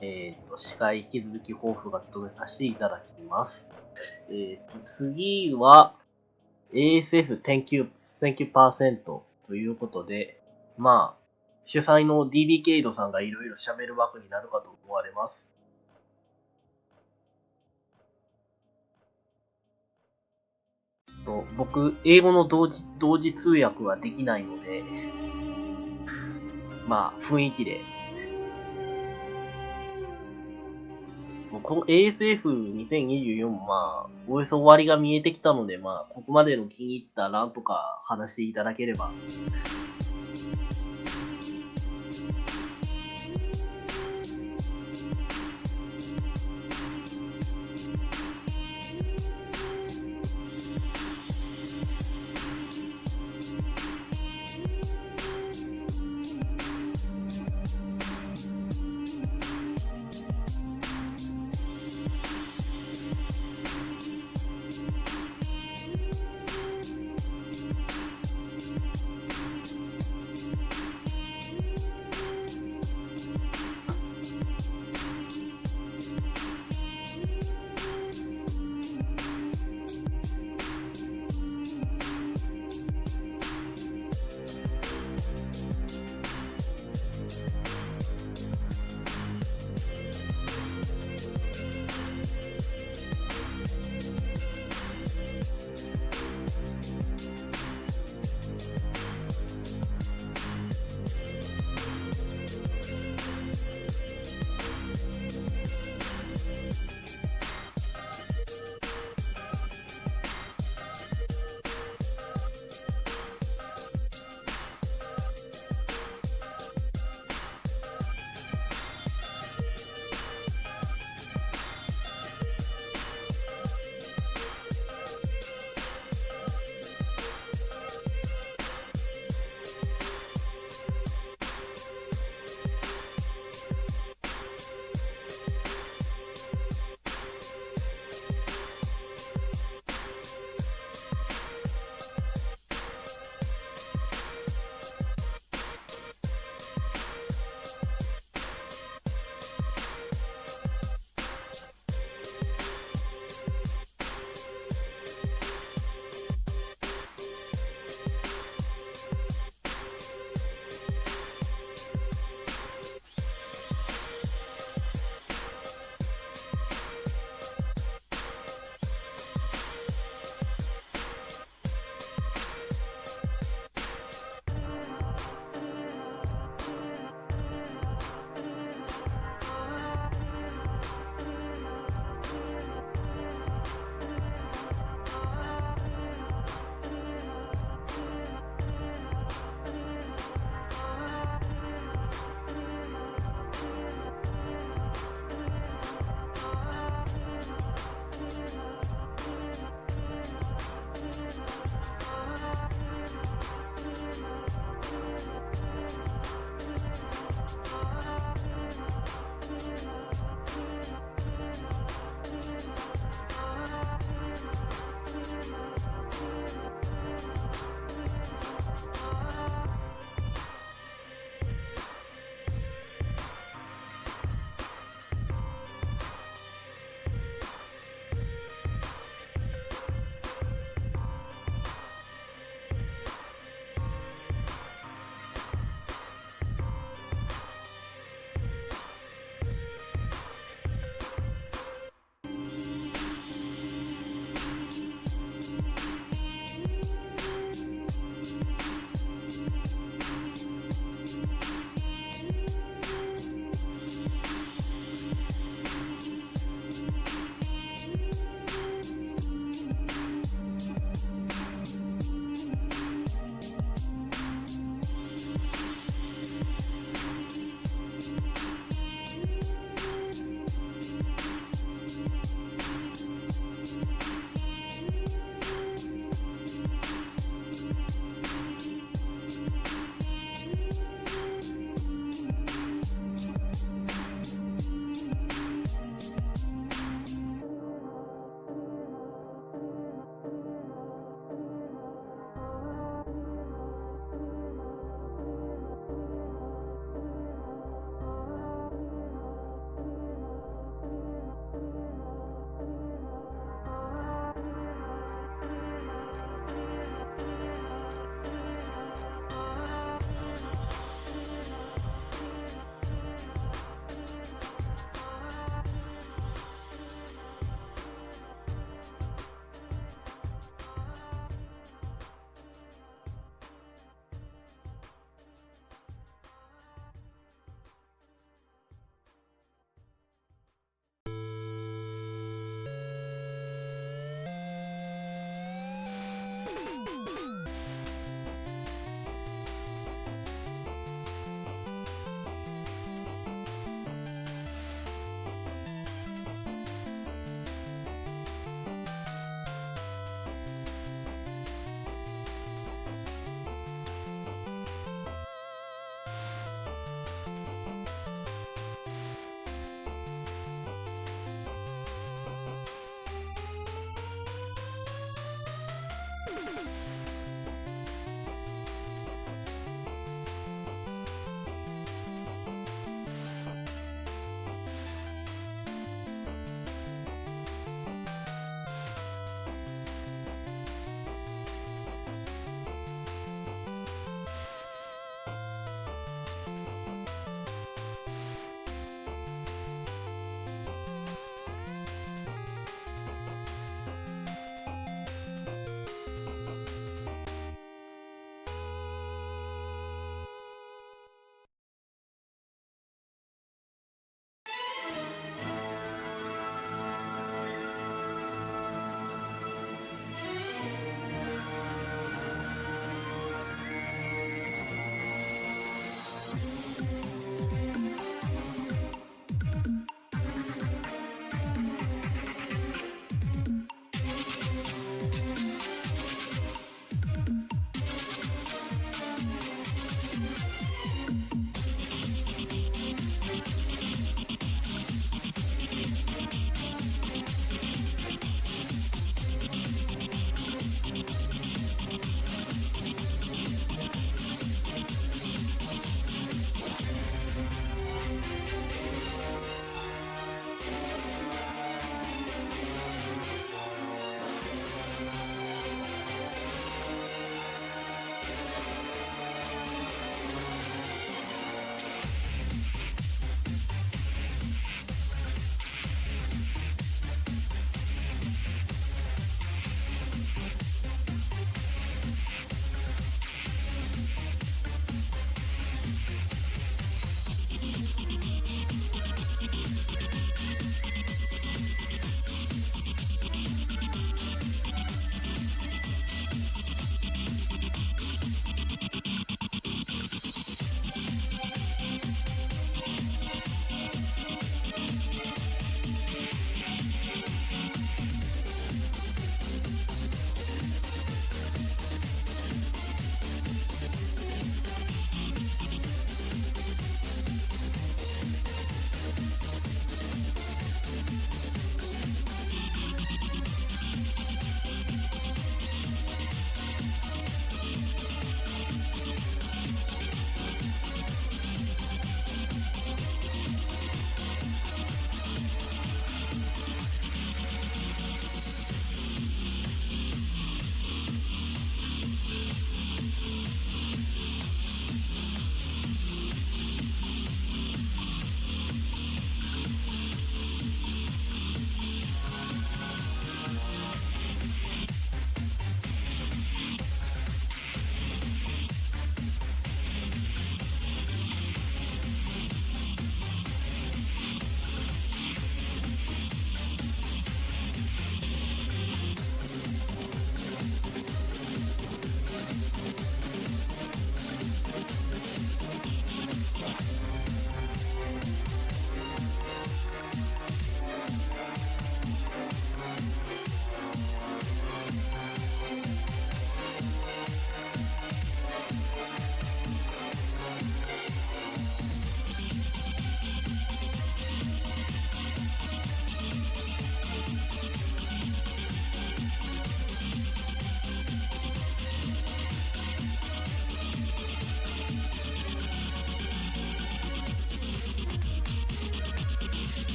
司会引き続き抱負が務めさせていただきます。次は ASF Thank you% ということで、まあ、主催の DB ケイドさんがいろいろ喋る枠になるかと思われます。僕、英語の同時通訳はできないので、まあ、雰囲気で。この ASF2024 もまあ、およそ終わりが見えてきたので、まあ、ここまでの気に入った欄とか話していただければ。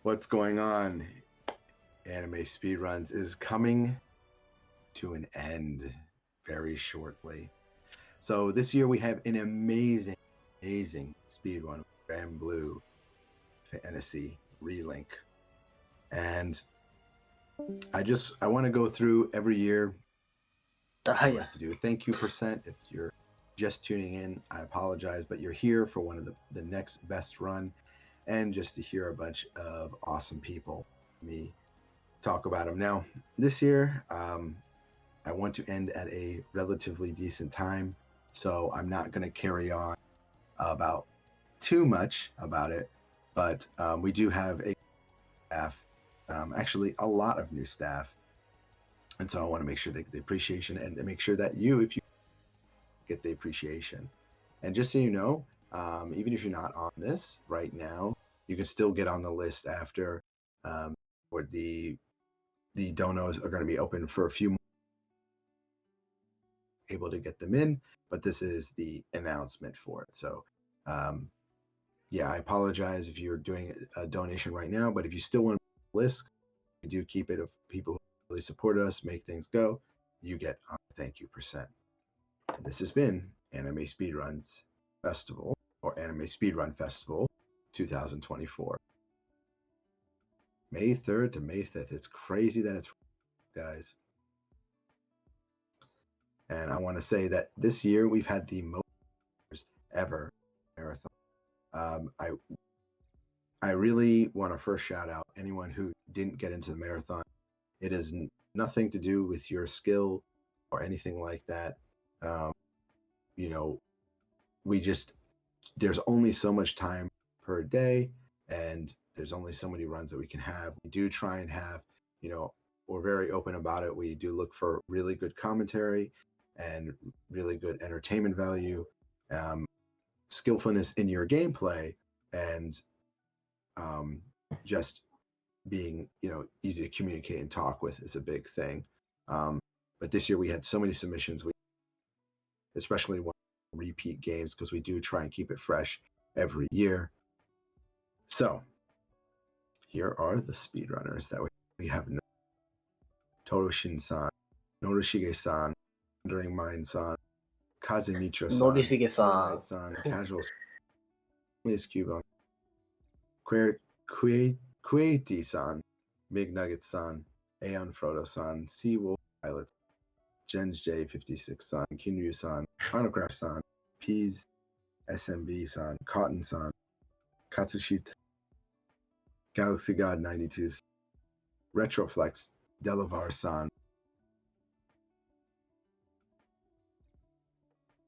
What's going on? Anime Speedruns is coming to an end very shortly. So this year we have an amazing speedrun, Grand Blue Fantasy Relink. And I want to go through every year. I like to do thank you percent. If you're just tuning in, I apologize, but you're here for one of the next best run, and just to hear a bunch of awesome people, me talk about them. Now, this year, I want to end at a relatively decent time, so I'm not going to carry on about too much about it, but we do have a staff, actually a lot of new staff, and so I want to make sure they get the appreciation, and to make sure that if you get the appreciation. And just so you know, even if you're not on this right now, you can still get on the list after, where the donos are going to be open for a few more, able to get them in, but this is the announcement for it. So yeah, I apologize if you're doing a donation right now, but if you still want to list, we do keep it of people who really support us, make things go, you get a thank you percent. And this has been Anime Speedruns Festival, or Anime Speedrun Festival 2024. May 3rd to May 5th. It's crazy that it's, guys. And I want to say that this year we've had the most ever marathon. I really want to first shout out anyone who didn't get into the marathon. It is nothing to do with your skill or anything like that. You know, there's only so much time per day, and there's only so many runs that we can have. We do try and have, we're very open about it. We do look for really good commentary and really good entertainment value, skillfulness in your gameplay, and just being, easy to communicate and talk with is a big thing. But this year we had so many submissions, especially one repeat games, because we do try and keep it fresh every year. So here are the speedrunners that we have. Toroshin-san, Norishige-san, Wandering Mind-san, Kazumitra-san, Norishige-san, Casual Cube, Kueti-san, Mig Nugget-san, Aeon Frodo-san, Seawolf Pilot, Jens J56-san, Kinryu-san, Chronocraft-san, Peas, SMB-san, Cotton-san, Katsushita, Galaxy God 92, Retroflex, Delavar-san,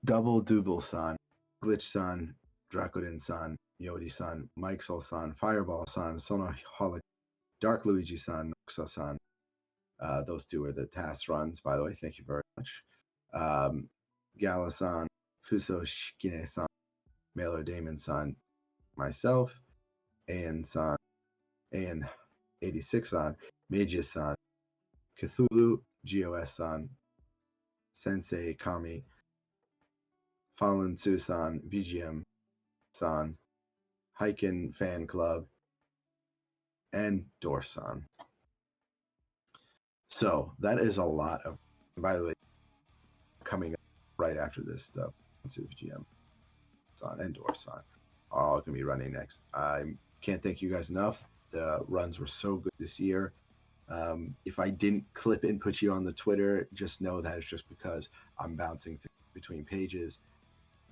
Double Double-san, Glitch-san, Dracodin-san, Yodi-san, Mike Sol-san, Fireball-san, Sonoholic, Dark Luigi-san, Noxa-san. Those two are the task runs, by the way. Thank you very much. Gala-san, Fuso Shikine-san, Mailer Damon-san, myself, An-san, An86-san, Magia-san, Cthulhu, GOS-san, Sensei Kami, Fallen Su-san, VGM-san, Hiken Fan Club, and Dorf-san. So that is a lot of, by the way, coming up right after this stuff, VGM-san and Dorf-san are all going to be running next. I can't thank you guys enough. The runs were so good this year. If I didn't clip and put you on the Twitter, just know that it's just because I'm bouncing between pages.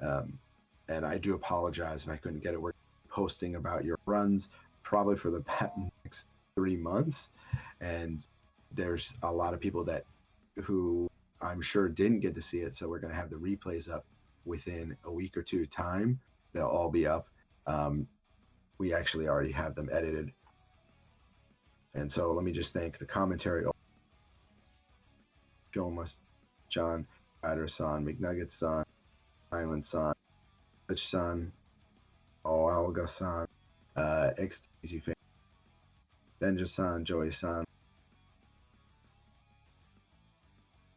And I do apologize if I couldn't get it. We're posting about your runs probably for the next 3 months. And there's a lot of people who I'm sure didn't get to see it. So we're going to have the replays up within a week or two time. They'll all be up. We actually already have them edited. And so let me just thank the commentary. John, Ryder-san, McNugget-san, Island-san, Glitch-san, Olga-san, XTZ fan, Benja-san, Joey-san,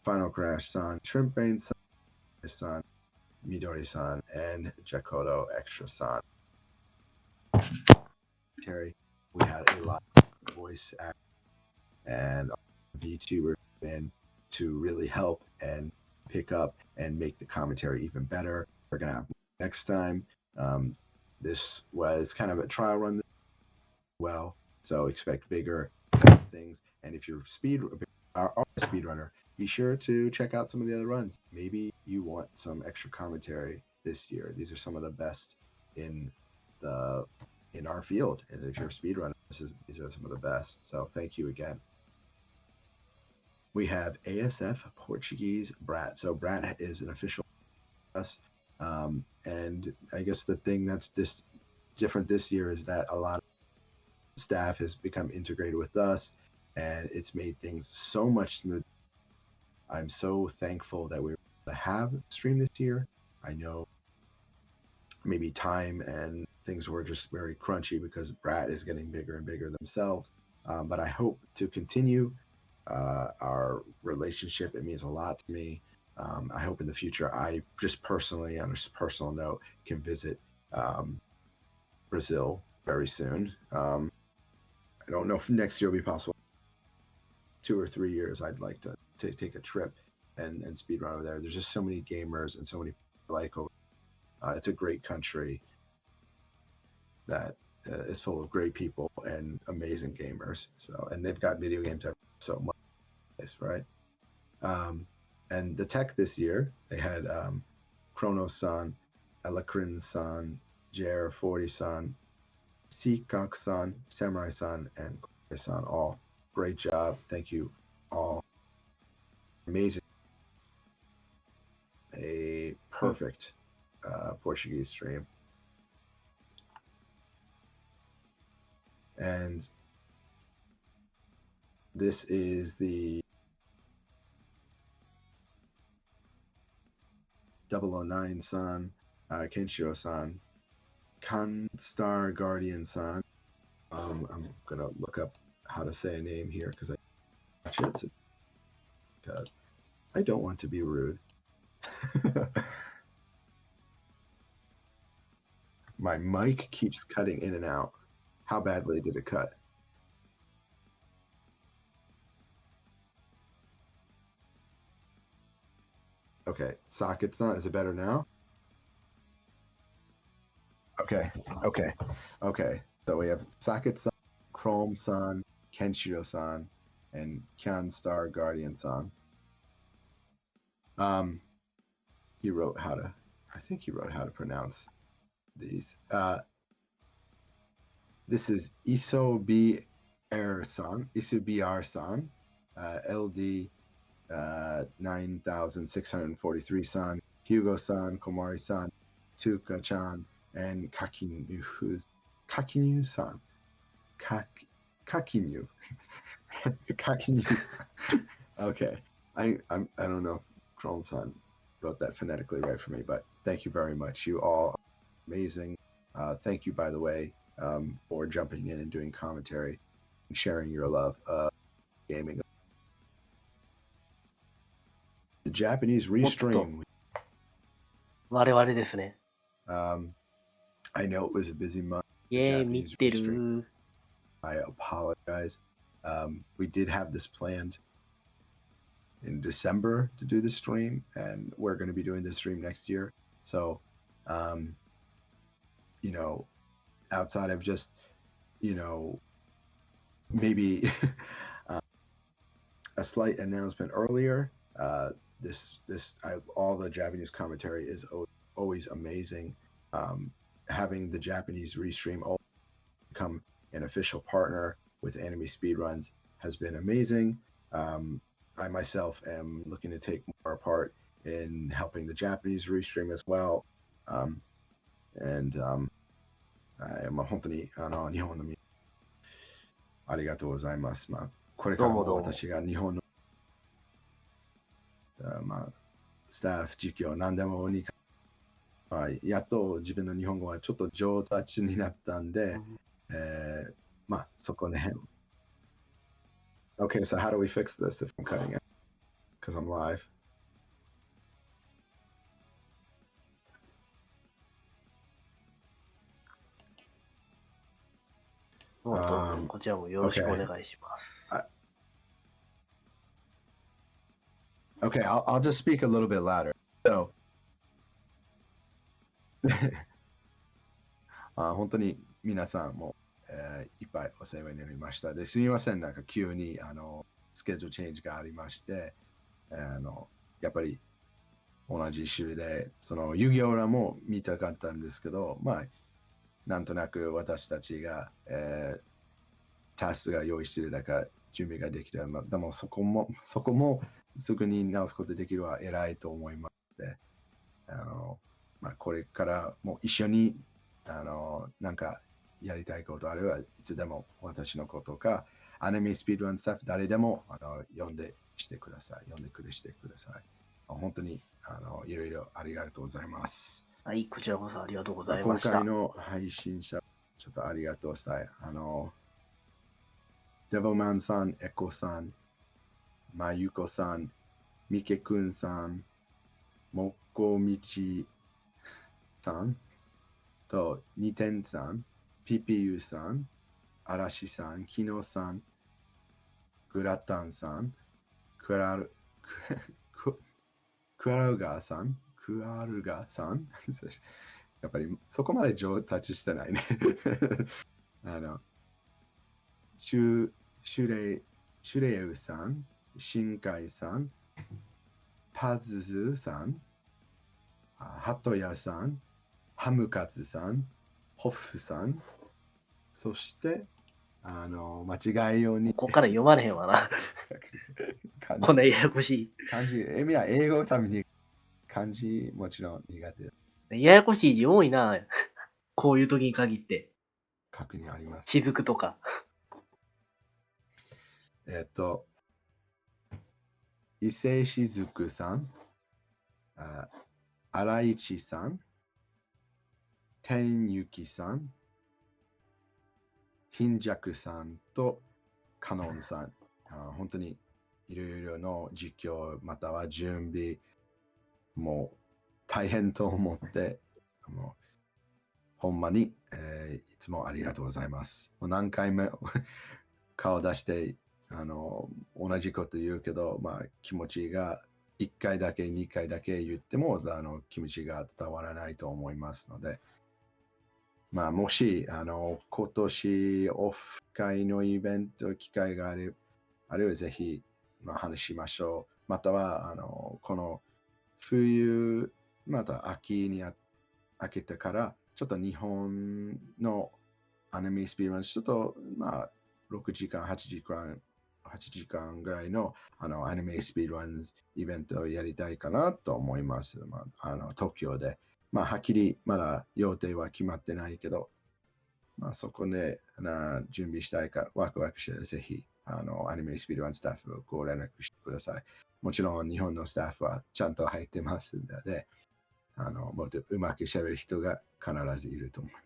Final Crash-san, Shrimp Brain-san, Midori-san, and Jakoto Extra-san. commentary. We had a lot of voice actors and VTubers in to really help and pick up and make the commentary even better. We're gonna have next time. This was kind of a trial run, well, so expect bigger things. And if you're our speedrunner, be sure to check out some of the other runs. Maybe you want some extra commentary this year. These are some of the best in our field, and if you're a speedrunner, these are some of the best. So thank you again. We have ASF Portuguese Brat. So Brat is an official us, and I guess the thing that's different this year is that a lot of staff has become integrated with us, and it's made things so much smoother. I'm so thankful that we were able to have a stream this year. I know maybe time and things were just very crunchy because Brat is getting bigger and bigger themselves, but I hope to continue our relationship. It means a lot to me. I hope in the future, I just personally, on a personal note, can visit Brazil very soon. I don't know if next year will be possible. 2 or 3 years, I'd like to take a trip and speedrun over there. There's just so many gamers and so many people like over. It's a great country that is full of great people and amazing gamers. So, and they've got video games so much, right? And the tech this year, they had Chronos-san, Elacrin-san, JR40-san, Seacock-san, Samurai-san, and Koi-san. All great job. Thank you all. Amazing. A perfect Portuguese stream. And this is the 009-san, Kenshiro-san, Kanstar Guardian-san. I'm gonna look up how to say a name here because I don't want to be rude. My mic keeps cutting in and out. How badly did it cut? Okay, Socket-san, is it better now? Okay. So we have Socket-san, Chrome-san, Kenshiro-san, and Kanstar Guardian-san. He wrote how to, I think he wrote how to pronounce these. This is Isobr-san, LD 9643-san, Hugo-san, Komari-san, Tuka-chan, and Kakinu-san. Kakinu. Kakinu. Okay. I don't know if Chrome-san wrote that phonetically right for me, but thank you very much. You all are amazing. Thank you, by the way, for jumping in and doing commentary and sharing your love of gaming. The Japanese restream. 我々ですね。I know it was a busy month. 見てる。I apologize. We did have this planned in December to do the stream, and we're going to be doing this stream next year. So, you know, outside of just, you know, maybe a slight announcement earlier, all the Japanese commentary is always amazing. Having the Japanese restream become an official partner with Anime Speedruns has been amazing. I myself am looking to take more part in helping the Japanese restream as well. And I am 本当に日本のありがとうございます。これからも私が日本のスタッフ、実況、何でもにやっと自分の日本語はちょっと上達になったんで、そこら辺。Okay, so how do we fix this if I'm cutting it? Because I'm live. ちらもよろしくお願いします。Okay, I'll just speak a little bit louder. So, 本当に皆さんも、いっぱいお世話になりました。ですみません、なんか急にスケジュールチェンジがありまして、やっぱり同じ週で、その遊戯オーラも見たかったんですけど、まあ、なんとなく私たちが、タスクが用意してるだから準備ができて、まあ、でもそこもすぐに直すことできるは偉いと思いますので、まあ、これからも一緒になんかやりたいことあればいつでも私のことかアニメスピードランスタッフ誰でも呼んでしてください。呼んでくれしてください。本当にいろいろありがとうございます。はい、こちらこそありがとうございました。今回の配信者、ちょっとありがとうしたい。デボマンさん、エコさん、まゆこさん、みけくんさん、もこみちさんと、にてんさん、ピピユさん、あらしさん、きのさん、グラタンさん、クアルガーさん、やっぱりそこまで上達してないね。シュレウさん、シンカイさん、パズズさん、ハトヤさん、ハムカツさん、ホフさん、そして、間違いように。ここから読まれへんわな。こんなややこしい。漢字、英語のために漢字もちろん苦手。ややこしい字多いな。こういう時に限って。確認あります。雫とか。伊勢しずくさん、荒市さん、天雪さん、貧弱さんとカノンさん。本当にいろいろの実況または準備も大変と思ってほんまに、いつもありがとうございます。もう何回も顔出して同じこと言うけど、まあ、気持ちが1回だけ2回だけ言っても気持ちが伝わらないと思いますので、まあ、もし今年オフ会のイベント機会があればぜひ、まあ、話しましょう。またはこの冬また秋に明けてからちょっと日本のアニメスピードランちょっとまあ6時間、8時間ぐらいのアニメスピードランイベントをやりたいかなと思います。まあ、東京で。まあ、はっきりまだ予定は決まってないけど、まあ、そこで準備したいかワクワクしてぜひアニメスピードランスタッフをご連絡してください。もちろん日本のスタッフはちゃんと入ってますので、もっとうまくしゃべる人が必ずいると思います。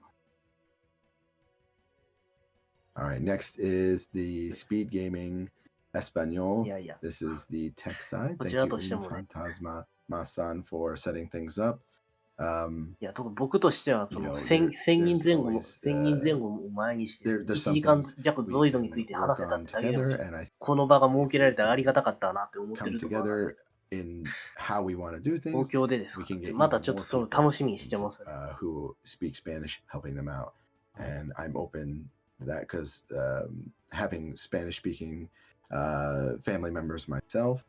Alright, next is the Speed Gaming Espanol. いやいや。 This is the tech side. こ Thank ちら you, としてもね。 Fantasma Masan, for setting things up. いや、僕としては、そ You の know, 1000 there's 人前後 always を前にして、 there's 1 some 時間 things 弱ゾ we イドに can ついて work 話せたっ on てだけでも、 together, and I この場が設 if けら we れてありが can たかったなって思ってる come ところなんで、 together in how we want to do 東 things, 京でですか we can ら、 get また even ちょっと more それ people 楽しみにしてます。 who speak Spanish helping them out. And I'm open to that because having Spanish speaking family members myself,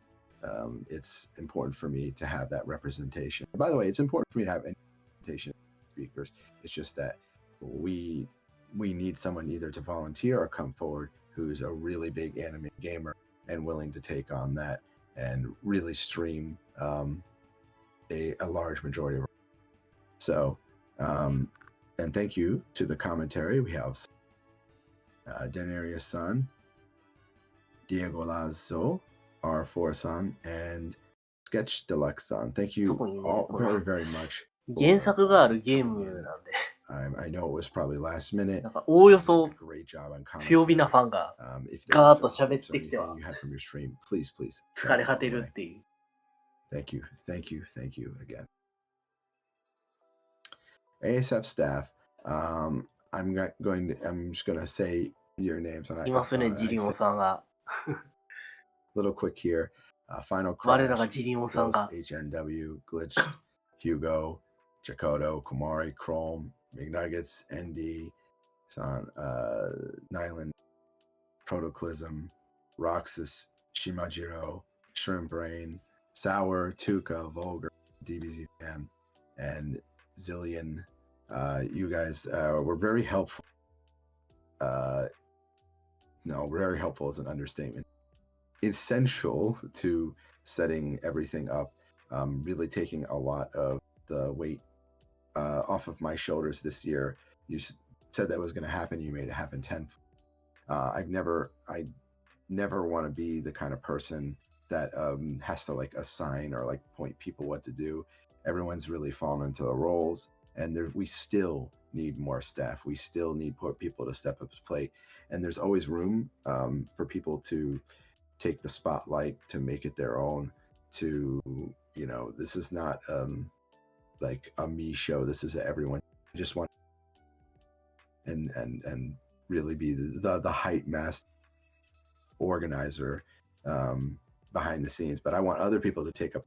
it's important for me to have that representation. By the way, it's important for me to have any representation of speakers. It's just that we need someone either to volunteer or come forward who's a really big anime gamer and willing to take on that and really stream a large majority of it. So and thank you to the commentary. We have Denarius-san, Diego Lazo, R4-san, and Sketch Deluxe-san. Thank you 特にね、 all この very, very much 原 for 作があるゲー coming ム in. なんで、 I know it was probably last minute. なんかおおよ You そ did a great job on 強火な commentary. ファンが If ガーッ there's と some 喋っ clips or てきて anything は you had from your stream, please 疲 send れ it 果て my る way. っていう。 Thank you again. ASF staff, I'm just gonna say your names when I いますね、 saw it. ジリモさんが。Little quick here. Final 我らが Crash, ジリモさん Ghost, が。 HNW, Glitch, Hugo, Jakoto, Kumari, Chrome, McNuggets, ND, San, Nyland, Protoclism, Roxas, Shimajiro, Shrimp Brain, Sour, Tuka, Vulgar, DBZ Fan, and Zillion. You guys were very helpful. No, very helpful is an understatement. Essential to setting everything up, really taking a lot of the weight off of my shoulders this year. You said that was going to happen. You made it happen tenfold. I never want to be the kind of person that has to like assign or like point people what to do. Everyone's really fallen into the roles, and we still need more staff. We still need people to step up to plate, and there's always room for people to take the spotlight, to make it their own. To, you know, this is not like a me show. This is everyone. I just want and really be the hype master organizer behind the scenes. But I want other people to take up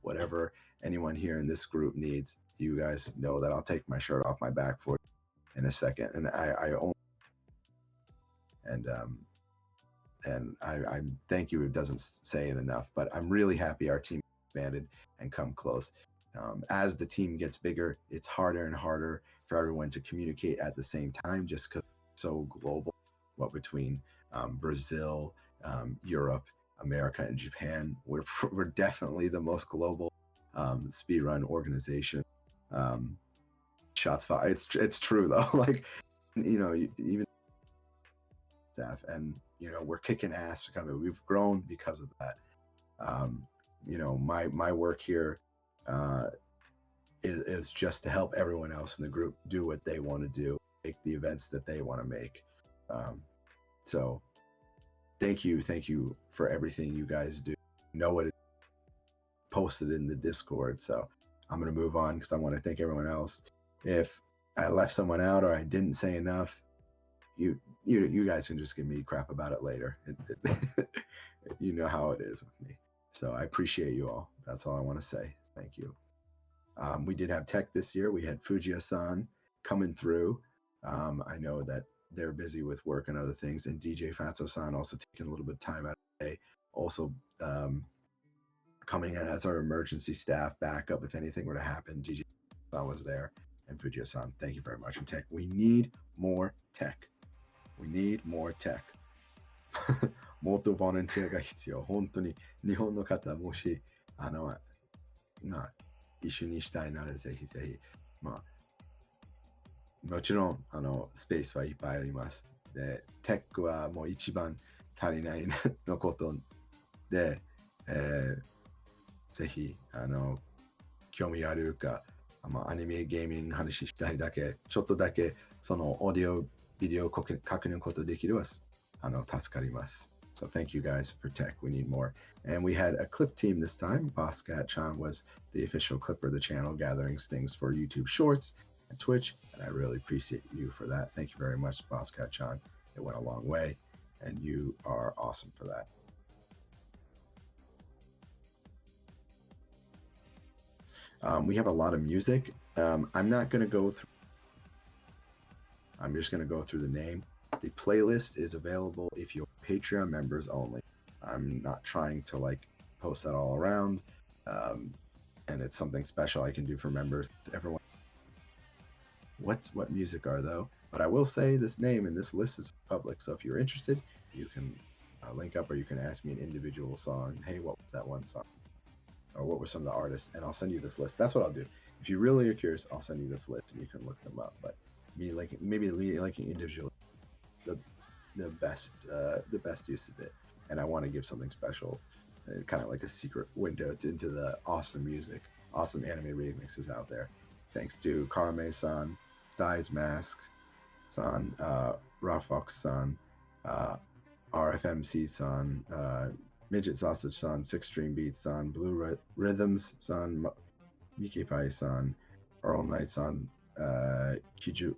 whatever anyone here in this group needs. You guys know that I'll take my shirt off my back for in a second, and I own and I thank you. It doesn't say it enough, but I'm really happy our team expanded and come close. As the team gets bigger, it's harder and harder for everyone to communicate at the same time, just because it's so global. What between Brazil, Europe, America, and Japan, we're definitely the most global speedrun organization. Shots fired. It's true though. Like, you know, even staff, and you know, we're kicking ass to come in. We've grown because of that. You know, my work here is just to help everyone else in the group do what they want to do, make the events that they want to make. So thank you for everything you guys do. You know what it posted in the Discord. So I'm going to move on because I want to thank everyone else. If I left someone out or I didn't say enough, you guys can just give me crap about it later. You know how it is with me. So I appreciate you all. That's all I want to say. Thank you. We did have tech this year. We had Fujiya-san coming through. I know that they're busy with work and other things, and DJ Fatso-san also taking a little bit of time out of the day, also coming in as our emergency staff backup if anything were to happen. DJ-san was there, and Fujiya-san, thank you very much. And tech, we need more tech. We need more tech. もっとボランティアが必要。本当に日本の方もし一緒にしたいならぜひぜひ。もちろんスペースはいっぱいあります。で、テックはもう一番足りないのことで、ぜひ興味あるか、アニメゲーミング話したいだけ、ちょっとだけそのオーディオビデオ確認ことできるは助かります。So thank you guys for tech. We need more. And we had a clip team this time. Boscat-chan was the official clipper of the channel, gathering things for YouTube Shorts and Twitch. And I really appreciate you for that. Thank you very much, Boscat-chan. It went a long way. And you are awesome for that. We have a lot of music. I'm not going to go through. I'm just going to go through the name. The playlist is available if you're Patreon members only. I'm not trying to like post that all around, and it's something special I can do for members. Everyone, what music are though? But I will say this name and this list is public, so if you're interested, you can link up or you can ask me an individual song. Hey, what was that one song? Or what were some of the artists? And I'll send you this list. That's what I'll do. If you really are curious, I'll send you this list and you can look them up. But maybe liking individually. The best use of it, and I want to give something special, kind of like a secret window into the awesome music, awesome anime remixes out there. Thanks to Karame-san, Styes Mask-san, Rafox-san, RFMC-san, Midget Sausage-san, Six Stream Beats-san, Blue Rhythms-san, Miki Pai-san, Earl Knight-san, Kijugo-san,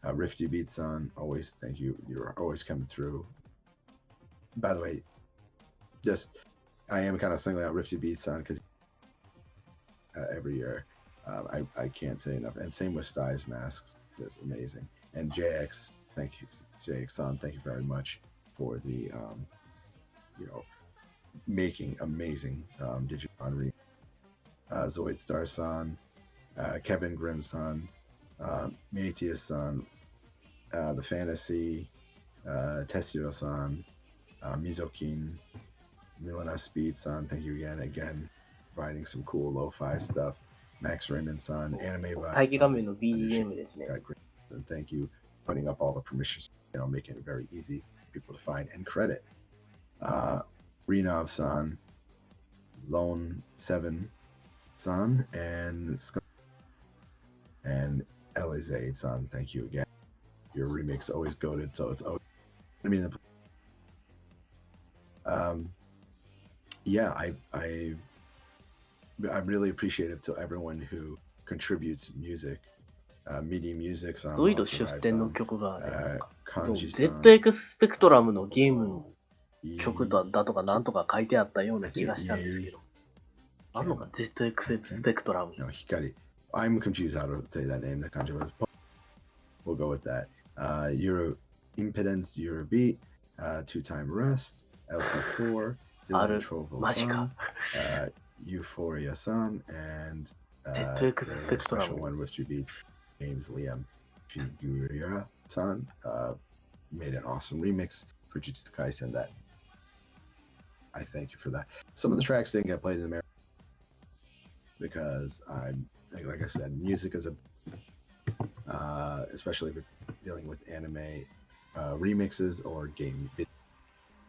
Rifty Beats-san, always thank you. You're always coming through. By the way, I am kind of singling out Rifty Beats-san because every year I can't say enough. And same with Sty's Masks. That's amazing. And JX, thank you. JX-san, thank you very much for the, making amazing Digimon Zoid Star-san, Kevin Grimm-san, Meitius-san, The Fantasy, Tessiro-san, Mizokin, Milana Speed-san, thank you again, providing some cool lo-fi stuff. Max Raymond-san, Anime Vibe, 待機画面の BGM ですね。 and thank you for putting up all the permissions, making it very easy for people to find and credit. Renov-san, Lone 7-san, and Elizade-san, thank you again. Your remix always goated, so it's always. I'm really appreciative to everyone who contributes music. MIDI music さん、ゾイド出展の曲がね、漢字さん、ZX スペクトラムのゲームの曲だとかなんとか書いてあったような気がしたんですけど。あんのか ZX スペクトラム。No, Hikari. I'm confused how to say that name. The kanji was. We'll go with that. Euro Impedance, Euro Beat, Two-Time Rest, LT4, Dylan Trovel-san, Euphoria-san, and the special one with two beats, James Liam Figueroa-san, made an awesome remix for Jujutsu Kaisen that I thank you for that. Some of the tracks didn't get played in America because like I said, music is especially if it's dealing with anime remixes or game video,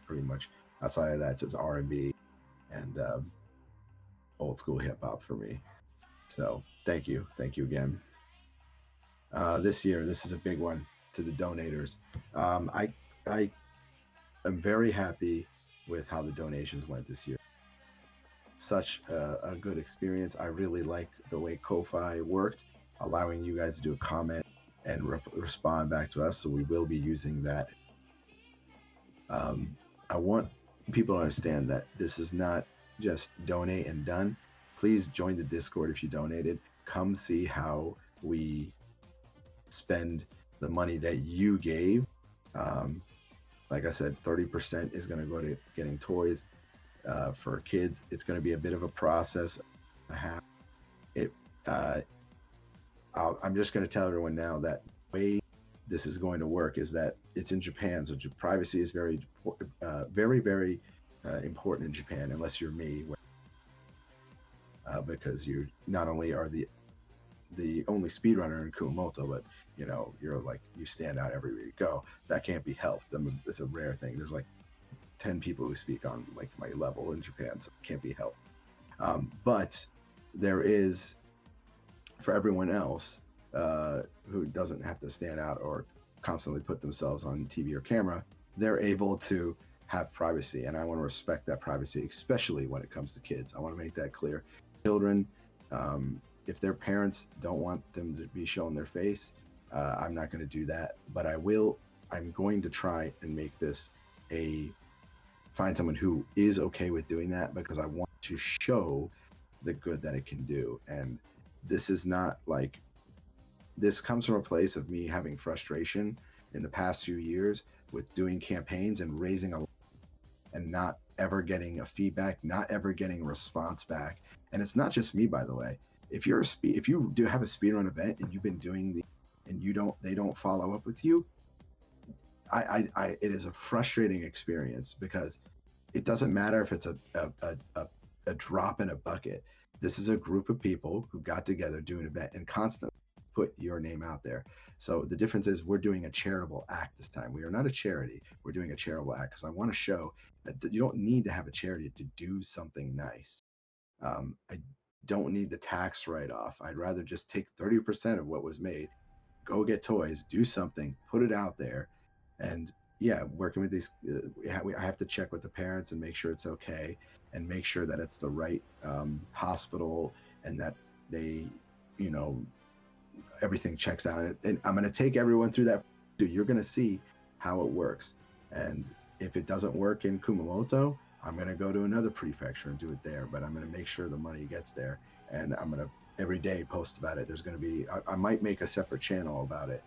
pretty much. Outside of that, it's just R&B and old school hip hop for me. So thank you again. This year, this is a big one to the donators. I am very happy with how the donations went this year. Such a good experience. I really like the way Ko-Fi worked, allowing you guys to do a comment and respond back to us. So we will be using that. I want people to understand that this is not just donate and done. Please join the Discord if you donated. Come see how we spend the money that you gave. Like I said, 30% is going to go to getting toys for kids. It's going to be a bit of a process. I'm just going to tell everyone now that the way this is going to work is that it's in Japan, so privacy is very, very important in Japan, unless you're me, because you not only are the only speedrunner in Kumamoto, but you're like, you stand out everywhere you go. That can't be helped. It's a rare thing. There's like 10 people who speak on like my level in Japan, so it can't be helped. But there is, for everyone else who doesn't have to stand out or constantly put themselves on TV or camera, they're able to have privacy, and I want to respect that privacy, especially when it comes to kids. I want to make that clear. Children, if their parents don't want them to be showing their face, I'm not going to do that, but I'm going to try and make this find someone who is okay with doing that, because I want to show the good that it can do. And this is not like, this comes from a place of me having frustration in the past few years with doing campaigns and raising and not ever getting a feedback, not ever getting a response back. And it's not just me, by the way. If you do have a speedrun event and you've been doing they don't follow up with you, it is a frustrating experience, because it doesn't matter if it's a drop in a bucket. This is a group of people who got together, do an event, and constantly put your name out there. So the difference is we're doing a charitable act this time. We are not a charity. We're doing a charitable act because I want to show that you don't need to have a charity to do something nice. I don't need the tax write-off. I'd rather just take 30% of what was made, go get toys, do something, put it out there. And yeah, working with these, I have to check with the parents and make sure it's okay, and make sure that it's the right hospital, and that they, everything checks out. And I'm going to take everyone through that. You're going to see how it works. And if it doesn't work in Kumamoto, I'm going to go to another prefecture and do it there. But I'm going to make sure the money gets there. And I'm going to every day post about it. There's going to be, I might make a separate channel about it.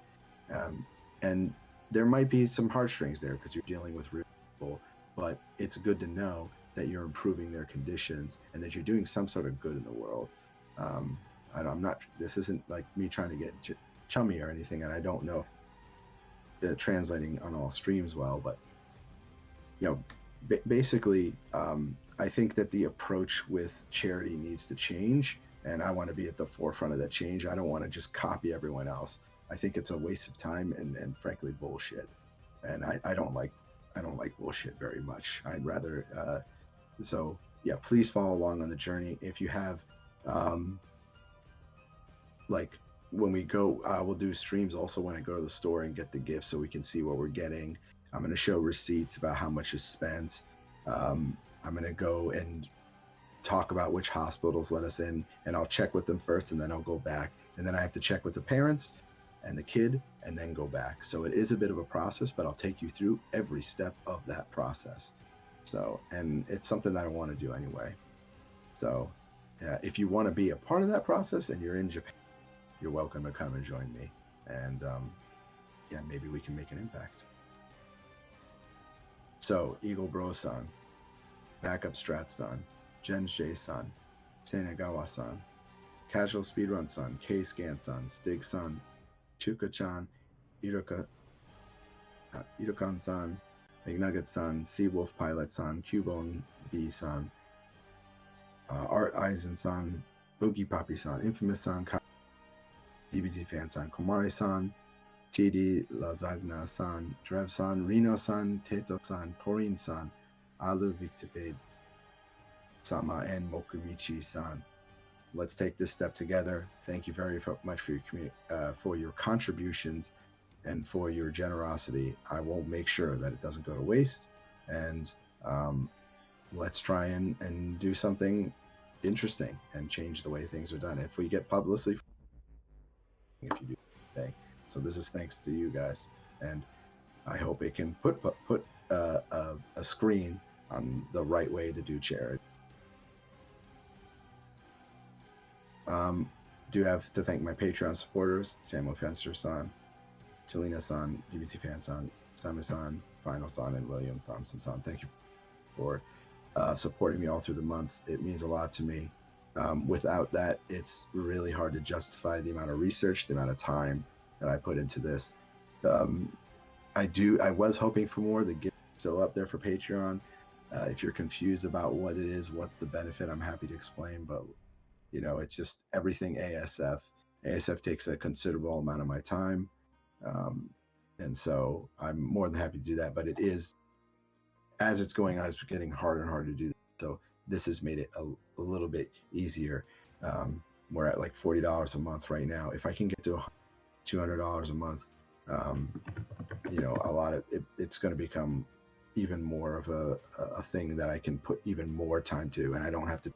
And there might be some heartstrings there because you're dealing with real people. But it's good to know that you're improving their conditions and that you're doing some sort of good in the world. I'm not, this isn't like me trying to get chummy or anything, and I don't know if translating on all streams well, but you know, basically, I think that the approach with charity needs to change, and I want to be at the forefront of that change. I don't want to just copy everyone else. I think it's a waste of time and frankly bullshit, and I don't like bullshit very much. I'd rather so yeah, please follow along on the journey. If you have like when we go, we'll do streams also when I go to the store and get the gifts so we can see what we're getting. I'm going to show receipts about how much is spent. I'm going to go and talk about which hospitals let us in, and I'll check with them first, and then I'll go back, and then I have to check with the parents and the kid and then go back. So it is a bit of a process, but I'll take you through every step of that process. So, and it's something that I want to do anyway. So if you want to be a part of that process and you're in Japan, you're welcome to come and join me. And yeah, maybe we can make an impact. So Eagle Bro-san, Backup Strat-san, Jen J-san, Senagawa-san, Casual Speedrun-san, K-Scan-san, Stig-san, Chuka-chan, Irokan-san, McNugget-san, Seawolf Pilot-san, Cubone B-san, Art Eisen-san, Boogie Poppy-san, Infamous-san, DBZ Fan-san, Komare-san, TD Lazagna-san, Drev-san, Reno-san, Teto-san, Torin-san, Alu Vixipade-sama, and Mokumichi-san. Let's take this step together. Thank you very much for your contributions and for your generosity. I will make sure that it doesn't go to waste. And let's try and do something interesting and change the way things are done. If we get publicity, if you do anything. So this is thanks to you guys, and I hope it can put a screen on the right way to do charity. Do have to thank my Patreon supporters: Samuel Fenster-san, Talina-san, DBC Fan-san, Samu-san, Final-san, and William Thompson-san. Thank you for supporting me all through the months. It means a lot to me. Without that, it's really hard to justify the amount of research, the amount of time that I put into this. I was hoping for more. The gift is still up there for Patreon. If you're confused about what it is, what's the benefit, I'm happy to explain, but you know, it's just everything ASF. ASF takes a considerable amount of my time. And so I'm more than happy to do that, but it is, as it's going on, it's getting harder and harder to do that. So this has made it a little bit easier. We're at like $40 a month right now. If I can get to $200 a month, you know, a lot of it's going to become even more of a thing that I can put even more time to, and I don't have to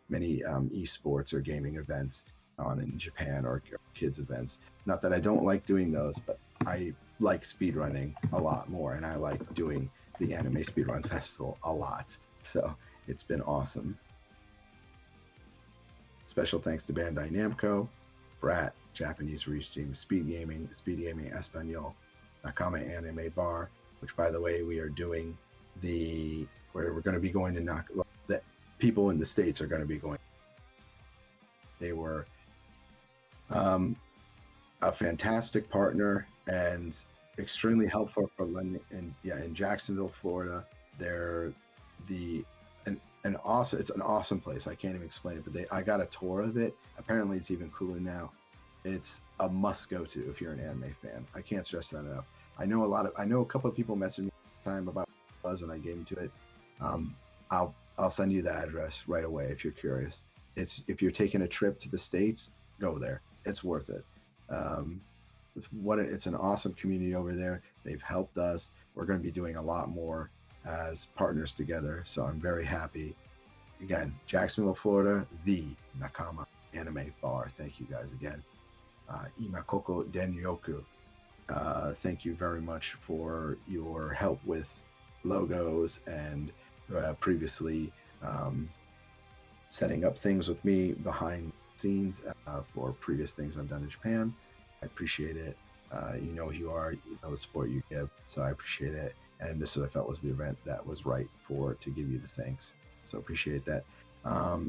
many esports or gaming events on in Japan or kids events. Not that I don't like doing those, but I like speedrunning a lot more, and I like doing the Anime Speedrun Festival a lot. So it's been awesome. Special thanks to Bandai Namco, Brat, Japanese Restream, Speed Gaming Espanol, Nakama Anime Bar, which by the way, we are doing where we're going to be going to that people in the States are going to be going. They were a fantastic partner and extremely helpful for lending. And yeah, in Jacksonville, Florida, they're an awesome. It's an awesome place. I can't even explain it, but I got a tour of it. Apparently, it's even cooler now. It's a must go to if you're an anime fan. I can't stress that enough. I know a couple of people messaged me at the time about what it was, and I gave them to it. I'll send you the address right away if you're curious. If you're taking a trip to the States, go there. It's worth it. It's an awesome community over there. They've helped us. We're going to be doing a lot more as partners together. So I'm very happy. Again, Jacksonville, Florida, the Nakama Anime Bar. Thank you guys again. Imakoko Denryoku. Thank you very much for your help with logos and previously setting up things with me behind the scenes for previous things I've done in Japan. I appreciate it. You know who you are, you know the support you give, so I appreciate it. And this I felt was the event that was right to give you the thanks. So appreciate that.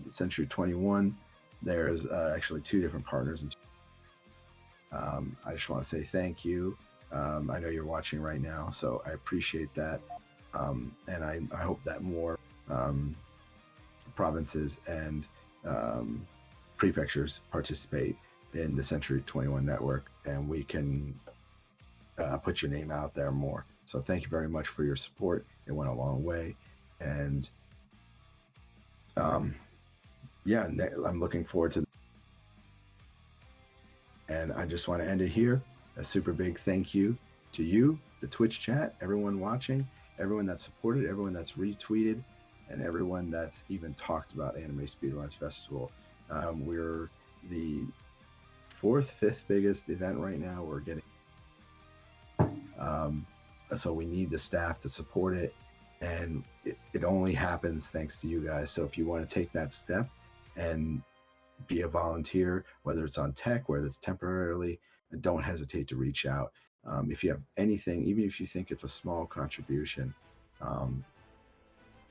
Century 21, there's actually two different partners. I just want to say thank you. I know you're watching right now, so I appreciate that. And I hope that more provinces and prefectures participate in the Century 21 network, and we can put your name out there more. So thank you very much for your support. It went a long way. And yeah, I'm looking forward to. And I just want to end it here. A super big thank you to you, the Twitch chat, everyone watching, everyone that's supported, everyone that's retweeted, and everyone that's even talked about Anime Speedruns Festival. We're the fifth biggest event right now. We're getting, so we need the staff to support it, and it only happens thanks to you guys. So if you want to take that step and be a volunteer, whether it's on tech, whether it's temporarily, don't hesitate to reach out. If you have anything, even if you think it's a small contribution,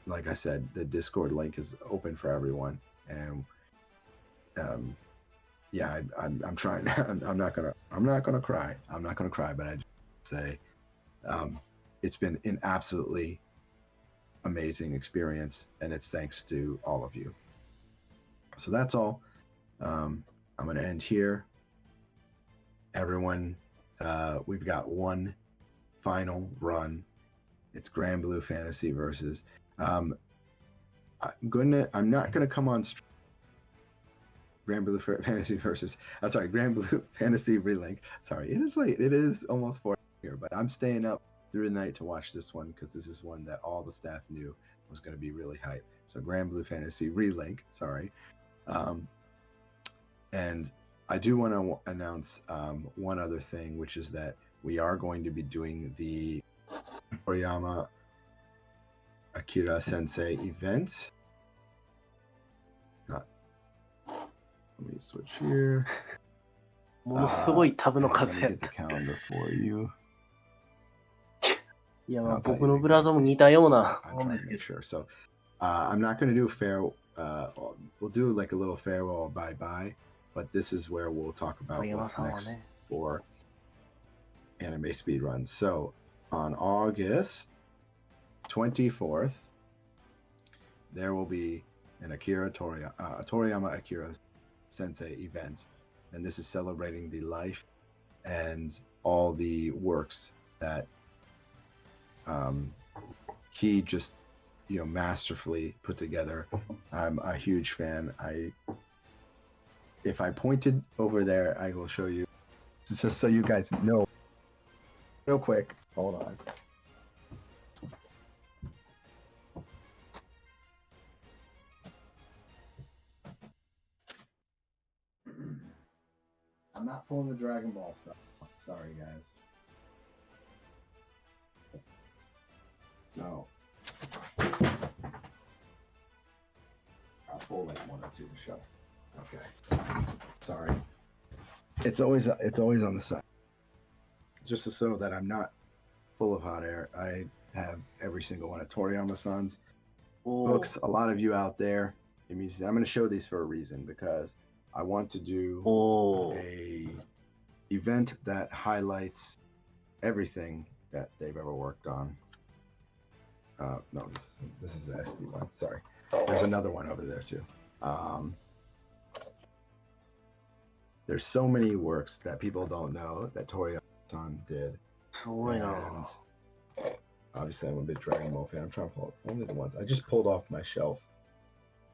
like I said, the Discord link is open for everyone. And yeah, I'm trying. I'm not gonna cry. I'm not gonna cry, but I just say it's been an absolutely amazing experience, and it's thanks to all of you. So that's all. I'm going to end here. Everyone, we've got one final run. It's Grand Blue Fantasy versus. I'm not gonna come on Grand Blue Fantasy versus. Grand Blue Fantasy Relink. Sorry, it is late. It is almost 4 here, but I'm staying up through the night to watch this one because this is one that all the staff knew was going to be really hype. So Grand Blue Fantasy Relink. Sorry. And I do want to announce one other thing, which is that we are going to be doing the Toriyama Akira Sensei event. Let me switch here. ものすごいタブの Let 数 me やっ get the た。 calendar for you. いや、まあ I'll tell 僕 you のブラウザも exactly. 似たような I'm もん trying で to すけ make ど。 sure. So I'm not going to do a farewell. We'll do like a little farewell bye bye, but this is where we'll talk about 鳥山 what's さんは next ね。 for anime speedruns. So on August 24th, there will be an Toriyama Akira Sensei event, and this is celebrating the life and all the works that he just masterfully put together. I'm a huge fan. If I pointed over there, I will show you just so you guys know real quick. Hold on. I'm not pulling the Dragon Ball stuff. Sorry, guys. So I'll pull like one or two to show. Okay. Sorry. It's always on the side. Just so that I'm not full of hot air. I have every single one of Toriyama-san's books. A lot of you out there, it means I'm going to show these for a reason, because I want to do a event that highlights everything that they've ever worked on. No, this is the SD one. Sorry. There's another one over there too. There's so many works that people don't know that Toriyama-san did. And obviously I'm a big Dragon Ball fan. I'm trying to pull only the ones I just pulled off my shelf.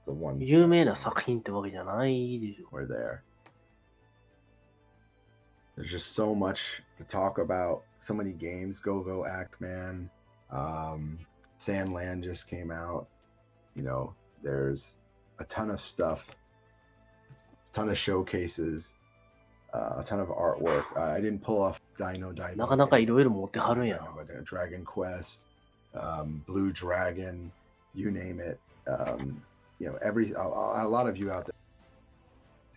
The ones 有名な作品ってわけじゃないでしょ。 were there. There's just so much to talk about. So many games. Go Act-Man. Sandland just came out. There's a ton of stuff. A ton of showcases. a ton of artwork. I didn't pull off Dino なかなかいろいろ持ってはるんやな。 Dragon Quest, Blue Dragon, you name it. You know, a lot of you out there,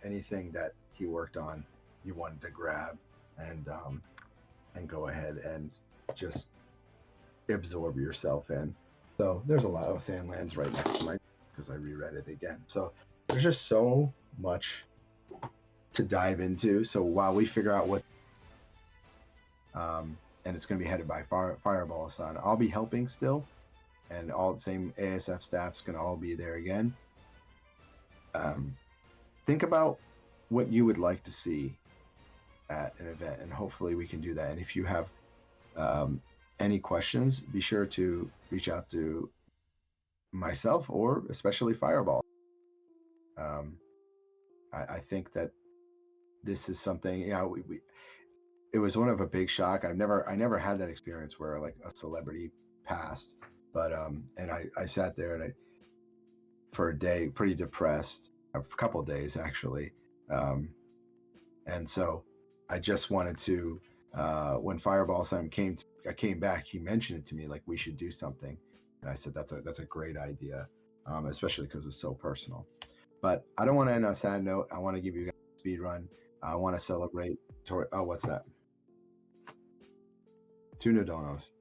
anything that he worked on, you wanted to grab and go ahead and just absorb yourself in. So there's a lot of Sandlands right next to my, because I reread it again. So there's just so much to dive into. So while we figure out what, and it's going to be headed by Fireball-san, I'll be helping still, and all the same ASF staff's going to all be there again. Think about what you would like to see at an event, and hopefully we can do that. And if you have any questions, be sure to reach out to myself or especially Fireball. I think that this is something, you know, it was one of a big shock. I never had that experience where like a celebrity passed, but and I sat there and for a day pretty depressed, a couple of days actually, and so I just wanted to, when Fireball-san came back, he mentioned it to me, like we should do something, and I said that's a great idea, especially because it's so personal. But I don't want to end on a sad note. I want to give you guys a speed run. I want to celebrate. Oh, what's that? 2 new donos.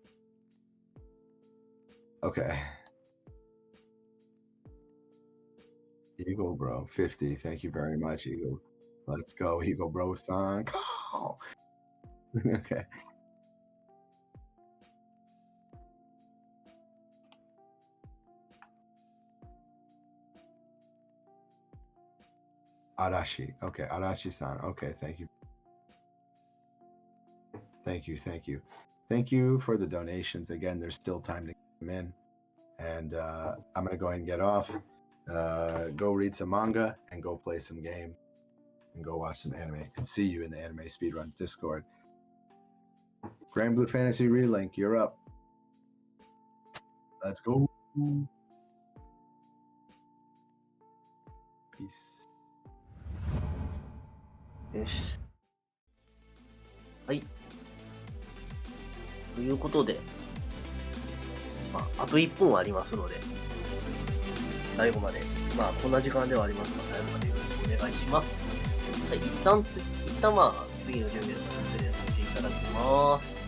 Okay. Eagle Bro 50. Thank you very much, Eagle. Let's go, Eagle Bro-san. Oh. Okay. Arashi. Okay, Arashi-san. Okay, thank you. Thank you. Thank you for the donations. Again, there's still time to come in. And I'm going to go ahead and get off. Go read some manga and go play some game and go watch some anime, and see you in the Anime Speedrun Discord. Grand Blue Fantasy Relink, you're up. Let's go. Peace. よし。はい。ということで、あと1分はありますので、最後まで、こんな時間ではありますが、最後までよろしくお願いします。はい、一旦次の準備をさせていただきます。